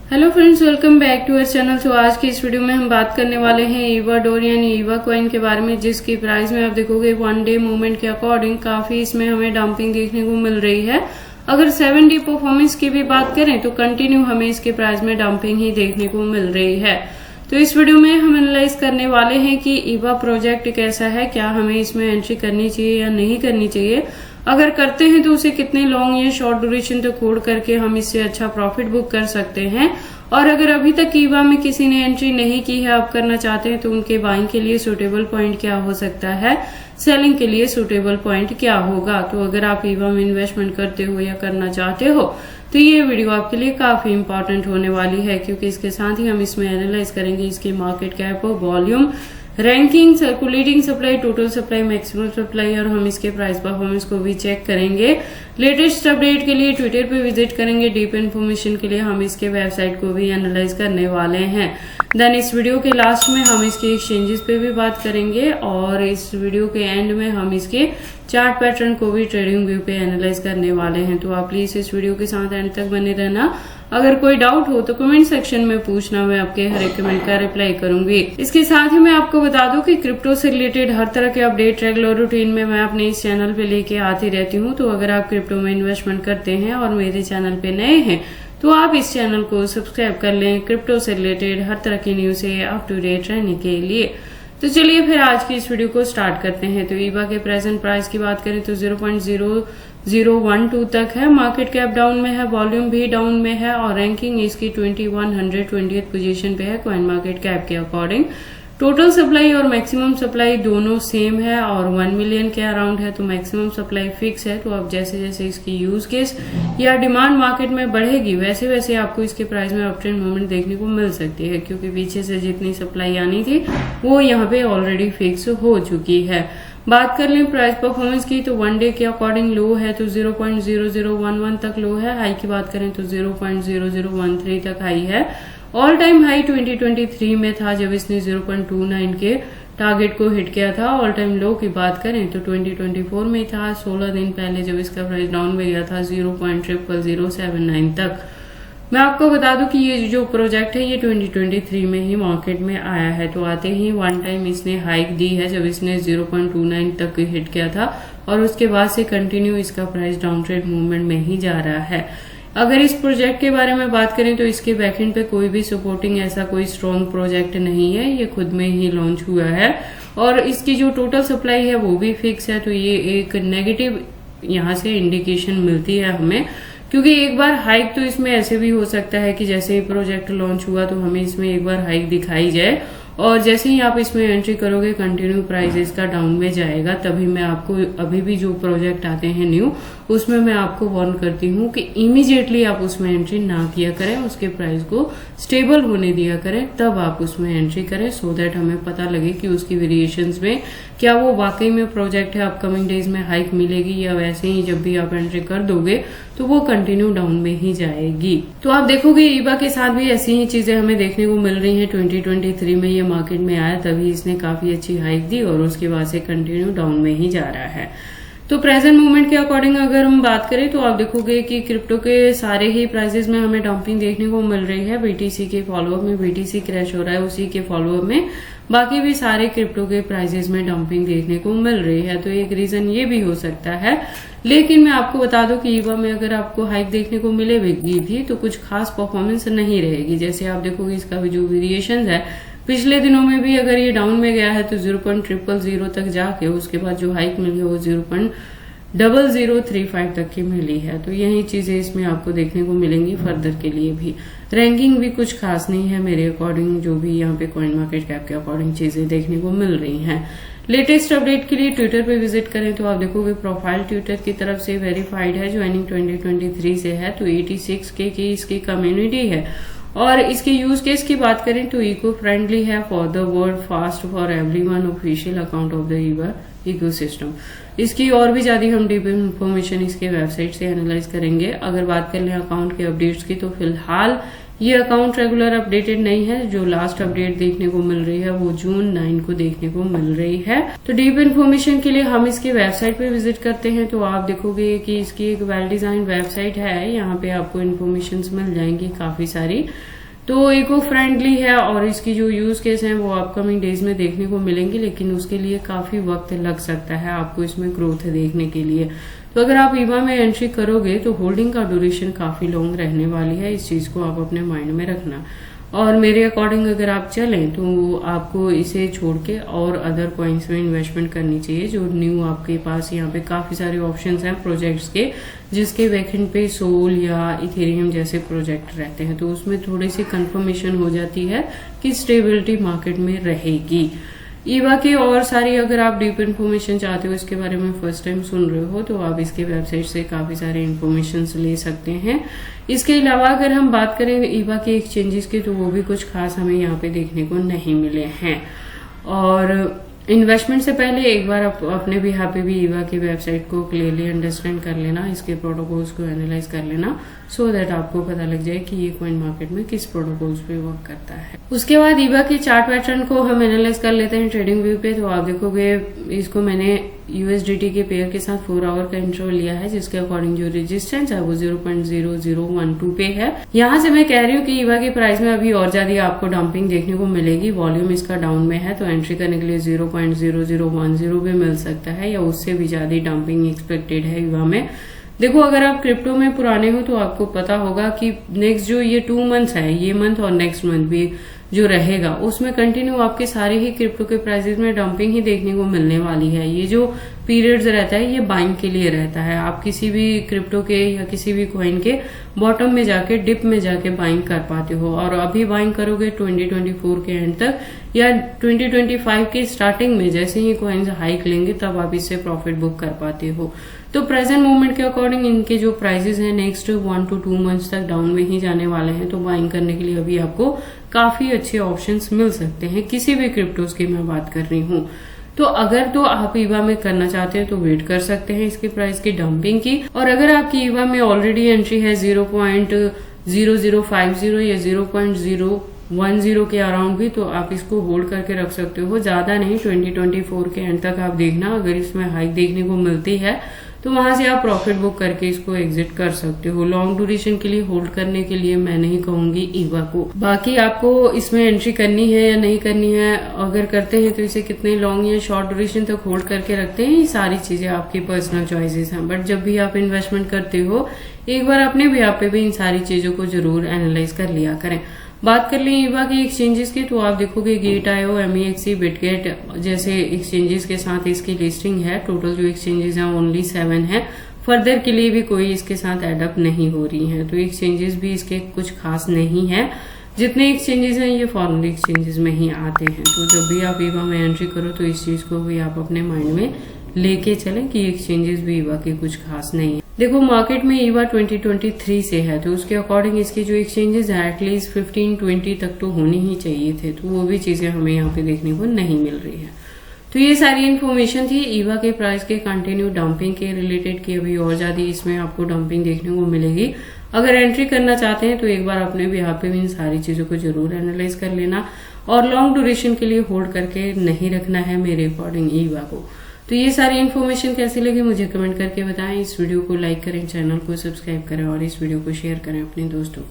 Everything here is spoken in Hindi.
Hello friends, welcome back to our channel. तो आज की इस वीडियो में हम बात करने वाले हैं ईवा डोर यानी ईवा कॉइन के बारे में, जिसकी प्राइस में आप देखोगे वन डे मूवमेंट के अकॉर्डिंग काफी इसमें हमें डंपिंग देखने को मिल रही है। अगर 7 डे परफॉर्मेंस की भी बात करें तो कंटिन्यू हमें इसके प्राइस में डंपिंग ही देखने को मिल रही है। तो इस वीडियो में हम एनालाइज करने वाले हैं कि ईवा प्रोजेक्ट कैसा है, क्या हमें इसमें एंट्री करनी चाहिए या नहीं करनी चाहिए, अगर करते हैं तो उसे कितने लॉन्ग या शॉर्ट ड्यूरेशन तक होल्ड करके हम इससे अच्छा प्रॉफिट बुक कर सकते हैं, और अगर अभी तक ईवा में किसी ने एंट्री नहीं की है, आप करना चाहते हैं तो उनके बाइंग के लिए सुटेबल पॉइंट क्या हो सकता है, सेलिंग के लिए सुटेबल पॉइंट क्या होगा। तो अगर आप ईवा में इन्वेस्टमेंट करते हो या करना चाहते हो तो ये वीडियो आपके लिए काफी इंपॉर्टेंट होने वाली है, क्योंकि इसके साथ ही हम इसमें एनालाइज करेंगे इसकी market cap, volume, ranking, circulating supply, total supply, maximum supply, और हम इसके प्राइस परफॉर्मेंस को भी चेक करेंगे। लेटेस्ट अपडेट के लिए ट्विटर पे विजिट करेंगे। डीप इन्फॉर्मेशन के लिए हम इसके वेबसाइट को भी एनालाइज करने वाले हैं। देन इस वीडियो के लास्ट में हम इसके एक्सचेंजेस पे भी बात करेंगे, और इस वीडियो के एंड में हम इसके चार्ट पैटर्न को भी ट्रेडिंग व्यू पे एनालाइज करने वाले हैं। तो आप प्लीज इस वीडियो के साथ एंड तक बने रहना। अगर कोई डाउट हो तो कमेंट सेक्शन में पूछना, मैं आपके हर एक कमेंट का रिप्लाई करूंगी। इसके साथ ही मैं आपको बता दूं कि क्रिप्टो से रिलेटेड हर तरह के अपडेट रेगुलर रूटीन में मैं अपने इस चैनल पे लेके आती रहती हूँ। तो अगर आप क्रिप्टो में इन्वेस्टमेंट करते हैं और मेरे चैनल पे नए हैं तो आप इस चैनल को सब्सक्राइब कर लें, क्रिप्टो से रिलेटेड हर तरह की न्यूज से अप टू डेट रहने के लिए। तो चलिए फिर आज की इस वीडियो को स्टार्ट करते हैं। तो ईवा के प्रेजेंट प्राइस की बात करें तो 0.0012 तक है, मार्केट कैप डाउन में है, वॉल्यूम भी डाउन में है, और रैंकिंग इसकी 2120 पोजीशन पे है कॉइन मार्केट कैप के अकॉर्डिंग। टोटल सप्लाई और मैक्सिमम सप्लाई दोनों सेम है और 1 मिलियन के अराउंड है, तो मैक्सिमम सप्लाई फिक्स है। तो अब जैसे जैसे इसकी यूज केस या डिमांड मार्केट में बढ़ेगी वैसे वैसे आपको इसके प्राइस में अप ट्रेंड मूवमेंट देखने को मिल सकती है, क्योंकि पीछे से जितनी सप्लाई आनी थी वो यहाँ पे ऑलरेडी फिक्स हो चुकी है। बात कर लें प्राइस परफॉर्मेंस की तो 1 डे के अकॉर्डिंग लो है तो 0.0011 तक लो है, हाई की बात करें तो 0.0013 तक हाई है। ऑल टाइम हाई 2023 में था जब इसने 0.29 के टारगेट को हिट किया था। ऑल टाइम लो की बात करें तो 2024 में था 16 दिन पहले जब इसका प्राइस डाउन में गया था 0.00079 तक। मैं आपको बता दूं कि ये जो प्रोजेक्ट है ये 2023 में ही मार्केट में आया है, तो आते ही वन टाइम इसने हाइक दी है जब इसने 0.29 तक हिट किया था, और उसके बाद से कंटिन्यू इसका प्राइस डाउन ट्रेंड मूवमेंट में ही जा रहा है। अगर इस प्रोजेक्ट के बारे में बात करें तो इसके बैकएंड पे कोई भी सपोर्टिंग ऐसा कोई स्ट्रॉन्ग प्रोजेक्ट नहीं है, ये खुद में ही लॉन्च हुआ है, और इसकी जो टोटल सप्लाई है वो भी फिक्स है। तो ये एक नेगेटिव यहाँ से इंडिकेशन मिलती है हमें, क्योंकि एक बार हाइक तो इसमें ऐसे भी हो सकता है कि जैसे ही प्रोजेक्ट लॉन्च हुआ तो हमें इसमें एक बार हाइक दिखाई जाए, और जैसे ही आप इसमें एंट्री करोगे कंटिन्यू प्राइस इसका डाउन में जाएगा। तभी मैं आपको अभी भी जो प्रोजेक्ट आते हैं न्यू उसमें मैं आपको वार्न करती हूँ कि इमीडिएटली आप उसमें एंट्री ना किया करें, उसके प्राइस को स्टेबल होने दिया करें, तब आप उसमें एंट्री करें, सो दैट हमें पता लगे कि उसकी वेरिएशंस में क्या वो वाकई में प्रोजेक्ट है, अपकमिंग डेज में हाइक मिलेगी, या वैसे ही जब भी आप एंट्री कर दोगे तो वो कंटिन्यू डाउन में ही जाएगी। तो आप देखोगे ईवा के साथ भी ऐसी ही चीजें हमें देखने को मिल रही हैं। 2023 में ये मार्केट में आया तभी इसने काफी अच्छी हाइक दी और उसके बाद से कंटिन्यू डाउन में ही जा रहा है। तो प्रेजेंट मूवमेंट के अकॉर्डिंग अगर हम बात करें तो आप देखोगे कि क्रिप्टो के सारे ही प्राइसेस में हमें डंपिंग देखने को मिल रही है। बीटीसी के फॉलोअप में बीटीसी क्रैश हो रहा है, उसी के फॉलोअप में बाकी भी सारे क्रिप्टो के प्राइसेस में डंपिंग देखने को मिल रही है। तो एक रीजन ये भी हो सकता है, लेकिन मैं आपको बता दूं कि ईवा में अगर आपको हाइक देखने को मिलेगी भी तो कुछ खास परफॉर्मेंस नहीं रहेगी। जैसे आप देखोगे इसका भी जो वेरिएशन है पिछले दिनों में भी अगर ये डाउन में गया है तो 0.000 तक जाके उसके बाद जो हाइक मिली है वो 0.0035 तक की मिली है। तो यही चीजें इसमें आपको देखने को मिलेंगी फर्दर के लिए भी। रैंकिंग भी कुछ खास नहीं है मेरे अकॉर्डिंग, जो भी यहाँ पे कॉइन मार्केट कैप के अकॉर्डिंग चीजें देखने को मिल रही हैं। लेटेस्ट अपडेट के लिए ट्विटर पे विजिट करें तो आप देखोगे प्रोफाइल ट्विटर की तरफ से वेरीफाइड है, ज्वाइनिंग 2023 से है, तो 86K की इसकी कम्युनिटी है, और इसके यूज केस की बात करें तो इको फ्रेंडली है, for the world, fast for everyone, official account of the Eva ecosystem. इसकी और भी ज्यादा हम डीप इन्फॉर्मेशन इसके वेबसाइट से एनालाइज करेंगे। अगर बात कर लें अकाउंट के अपडेट्स की तो फिलहाल ये अकाउंट रेगुलर अपडेटेड नहीं है। जो लास्ट अपडेट देखने को मिल रही है वो जून 9 को देखने को मिल रही है। तो डीप इन्फॉर्मेशन के लिए हम इसकी वेबसाइट पे विजिट करते हैं तो आप देखोगे कि इसकी एक वेल डिजाइन वेबसाइट है। यहाँ पे आपको इन्फॉर्मेशन मिल जाएंगी काफी सारी। तो इको फ्रेंडली है और इसकी जो यूज केस है वो अपकमिंग डेज में देखने को मिलेंगे, लेकिन उसके लिए काफी वक्त लग सकता है आपको इसमें ग्रोथ देखने के लिए। तो अगर आप ईवा में एंट्री करोगे तो होल्डिंग का ड्यूरेशन काफी लॉन्ग रहने वाली है, इस चीज को आप अपने माइंड में रखना। और मेरे अकॉर्डिंग अगर आप चलें तो आपको इसे छोड़ के और अदर कॉइन्स में इन्वेस्टमेंट करनी चाहिए, जो न्यू आपके पास यहाँ पे काफी सारे ऑप्शंस हैं प्रोजेक्ट्स के, जिसके बैकएंड पे सोल या इथेरियम जैसे प्रोजेक्ट रहते हैं। तो उसमें थोड़ी सी कंफर्मेशन हो जाती है कि स्टेबिलिटी मार्केट में रहेगी। ईवा की और सारी अगर आप डीप इन्फॉर्मेशन चाहते हो, इसके बारे में फर्स्ट टाइम सुन रहे हो, तो आप इसके वेबसाइट से काफी सारे इन्फॉर्मेशन ले सकते हैं। इसके अलावा अगर हम बात करें ईवा के एक्सचेंजेस की, तो वो भी कुछ खास हमें यहाँ पे देखने को नहीं मिले हैं। और इन्वेस्टमेंट से पहले एक बार अपने भी यहाँ पे भी ईवा की वेबसाइट को क्लियरली अंडरस्टैंड कर लेना, इसके प्रोटोकॉल्स को एनालाइज कर लेना, सो दैट आपको पता लग जाए कि ये कॉइन मार्केट में किस प्रोटोकॉल्स पे वर्क करता है। उसके बाद ईवा की चार्ट पैटर्न को हम एनालाइज कर लेते हैं ट्रेडिंग व्यू पे। तो आप देखोगे इसको मैंने यूएसडीटी के पेयर के साथ 4 आवर का इंटरवल लिया है, जिसके अकॉर्डिंग जो रेजिस्टेंस है वो 0.0012 पे है। यहाँ से मैं कह रही हूँ कि ईवा की प्राइस में अभी और ज्यादा आपको डंपिंग देखने को मिलेगी। वॉल्यूम इसका डाउन में है, तो एंट्री करने के लिए 0.0010 पे मिल सकता है, या उससे भी ज्यादा डंपिंग एक्सपेक्टेड है ईवा में। देखो अगर आप क्रिप्टो में पुराने हो तो आपको पता होगा कि नेक्स्ट जो ये 2 मंथ्स है, ये मंथ और नेक्स्ट मंथ भी जो रहेगा, उसमें कंटिन्यू आपके सारे ही क्रिप्टो के प्राइसेस में डंपिंग ही देखने को मिलने वाली है। ये जो पीरियड्स रहता है ये बाइंग के लिए रहता है। आप किसी भी क्रिप्टो के या किसी भी कॉइन के बॉटम में जाके डिप में जाके बाइंग कर पाते हो, और अभी बाइंग करोगे 2024 के एंड तक या 2025 के स्टार्टिंग में, जैसे ही कॉइन्स हाइक लेंगे तब आप इससे प्रॉफिट बुक कर पाते हो। तो प्रेजेंट मूवमेंट के अकॉर्डिंग इनके जो प्राइसेस हैं नेक्स्ट 1 to 2 मंथ्स तक डाउन में ही जाने वाले हैं। तो बाइंग करने के लिए अभी आपको काफी अच्छे ऑप्शंस मिल सकते हैं, किसी भी क्रिप्टोज की मैं बात कर रही हूँ। तो अगर तो आप ईवा में करना चाहते हैं तो वेट कर सकते हैं इसके प्राइस की डंपिंग की। और अगर आपकी ईवा में ऑलरेडी एंट्री है 0.0050 या 0.010 के अराउंड भी, तो आप इसको होल्ड करके रख सकते हो। ज्यादा नहीं, 2024 के एंड तक आप देखना, अगर इसमें हाइक देखने को मिलती है तो वहां से आप प्रॉफिट बुक करके इसको एग्जिट कर सकते हो। लॉन्ग ड्यूरेशन के लिए होल्ड करने के लिए मैं नहीं कहूंगी ईवा को। बाकी आपको इसमें एंट्री करनी है या नहीं करनी है, अगर करते हैं तो इसे कितने लॉन्ग या शॉर्ट ड्यूरेशन तक होल्ड करके रखते हैं, ये सारी चीजें आपकी पर्सनल चॉइसेस हैं। बट जब भी आप इन्वेस्टमेंट करते हो एक बार अपने भी आप पे भी इन सारी चीजों को जरूर एनालाइज कर लिया करें। बात कर लें ईवा के एक्सचेंजेस की, तो आप देखोगे गेट.io, MEXC, बिटगेट जैसे एक्सचेंजेस के साथ इसकी लिस्टिंग है। टोटल जो एक्सचेंजेस हैं ओनली 7 है। फर्दर के लिए भी कोई इसके साथ एडअप नहीं हो रही है, तो एक्सचेंजेस भी इसके कुछ खास नहीं है। जितने एक्सचेंजेस हैं ये फॉरेन एक्सचेंजेस में ही आते हैं। तो जब भी आप ईवा में एंट्री करो तो इस चीज को भी आप अपने माइंड में लेके चलें कि एक्सचेंजेस भी ईवा के कुछ खास नहीं है। देखो मार्केट में ईवा 2023 से है, तो उसके अकॉर्डिंग इसके जो एक्सचेंजेस है एटलीस्ट 15-20 तक तो होने ही चाहिए थे, तो वो भी चीजें हमें यहाँ पे देखने को नहीं मिल रही है। तो ये सारी इन्फॉर्मेशन थी ईवा के प्राइस के कंटिन्यू डंपिंग के रिलेटेड, की अभी और ज्यादा इसमें आपको डंपिंग देखने को मिलेगी। अगर एंट्री करना चाहते हैं तो एक बार अपने भी यहाँ पे भी इन सारी चीजों को जरूर एनालाइज कर लेना, और लॉन्ग ड्यूरेशन के लिए होल्ड करके नहीं रखना है मेरे अकॉर्डिंग ईवा को। तो ये सारी इन्फॉर्मेशन कैसी लगी मुझे कमेंट करके बताएं। इस वीडियो को लाइक करें, चैनल को सब्सक्राइब करें और इस वीडियो को शेयर करें अपने दोस्तों को।